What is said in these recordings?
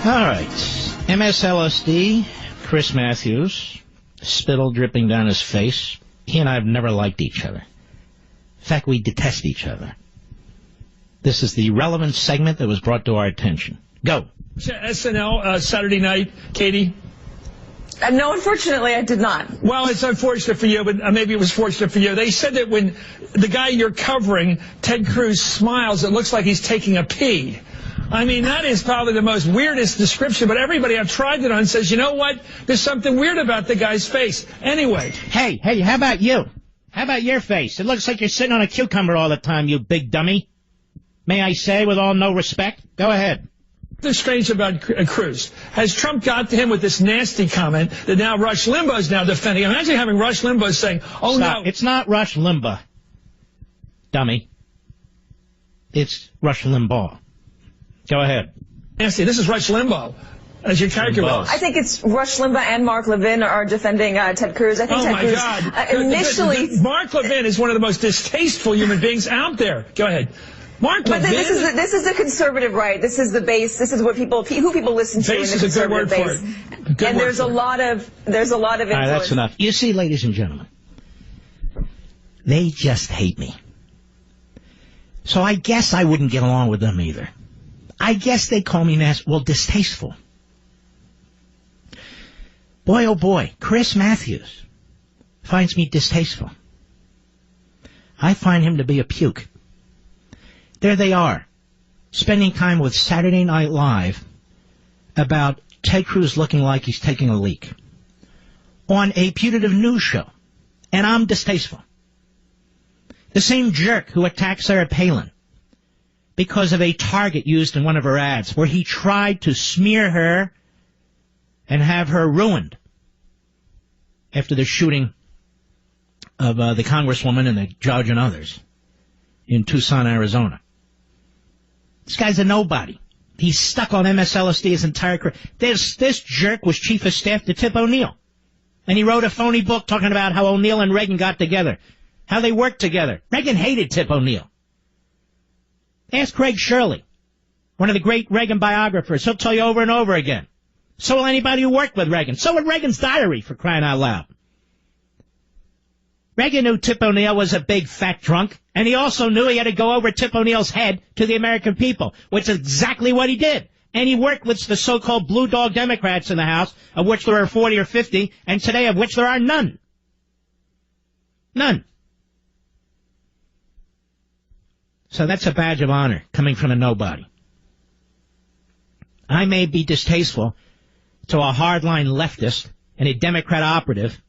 All right. MSLSD, Chris Matthews, spittle dripping down his face. He and I have never liked each other. In fact, we detest each other. This is the relevant segment that was brought to our attention. Go. SNL Saturday night, Katie? No, unfortunately, I did not. Well, it's unfortunate for you, but maybe it was fortunate for you. They said that when the guy you're covering, Ted Cruz, smiles, it looks like he's taking a pee. I mean, that is probably the most weirdest description, but everybody I've tried it on says, you know what? There's something weird about the guy's face. Anyway. Hey, how about you? How about your face? It looks like you're sitting on a cucumber all the time, you big dummy. May I say, with all no respect? Go ahead. What's strange about Cruz? Has Trump got to him with this nasty comment that now Rush Limbaugh is now defending? Imagine having Rush Limbaugh saying, oh, Stop. no. It's not Rush Limbaugh, dummy. It's Rush Limbaugh. Go ahead. Nasty. This is Rush Limbaugh, as your character was. I think it's Rush Limbaugh and Mark Levin are defending Ted Cruz. I think Ted Cruz God. Initially... Mark Levin is one of the most distasteful human beings out there. Go ahead. Mark Levin. But this is the conservative right. This is the base. This is what who people listen to in the conservative base. And there's a lot of influence. All right, that's enough. You see, ladies and gentlemen, they just hate me. So I guess I wouldn't get along with them either. I guess they call me distasteful. Boy, oh boy, Chris Matthews finds me distasteful. I find him to be a puke. There they are, spending time with Saturday Night Live about Ted Cruz looking like he's taking a leak on a putative news show. And I'm distasteful. The same jerk who attacked Sarah Palin because of a target used in one of her ads where he tried to smear her and have her ruined after the shooting of the congresswoman and the judge and others in Tucson, Arizona. This guy's a nobody. He's stuck on MSLSD his entire career. This jerk was chief of staff to Tip O'Neill. And he wrote a phony book talking about how O'Neill and Reagan got together, how they worked together. Reagan hated Tip O'Neill. Ask Craig Shirley, one of the great Reagan biographers. He'll tell you over and over again. So will anybody who worked with Reagan. So will Reagan's diary, for crying out loud. Reagan knew Tip O'Neill was a big fat drunk, and he also knew he had to go over Tip O'Neill's head to the American people, which is exactly what he did. And he worked with the so-called blue dog Democrats in the House, of which there are 40 or 50, and today of which there are none. None. So that's a badge of honor coming from a nobody. I may be distasteful to a hardline leftist and a Democrat operative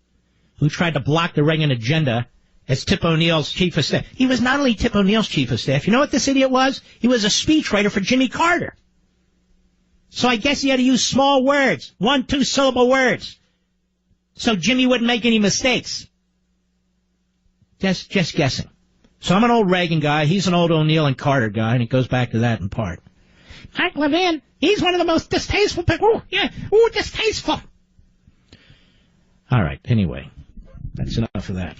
who tried to block the Reagan agenda as Tip O'Neill's chief of staff. He was not only Tip O'Neill's chief of staff. You know what this idiot was? He was a speechwriter for Jimmy Carter. So I guess he had to use small words, 1-2 syllable words, so Jimmy wouldn't make any mistakes. Just guessing. So I'm an old Reagan guy. He's an old O'Neill and Carter guy, and it goes back to that in part. Mark Levin, he's one of the most distasteful people. Distasteful. All right, anyway, that's enough of that.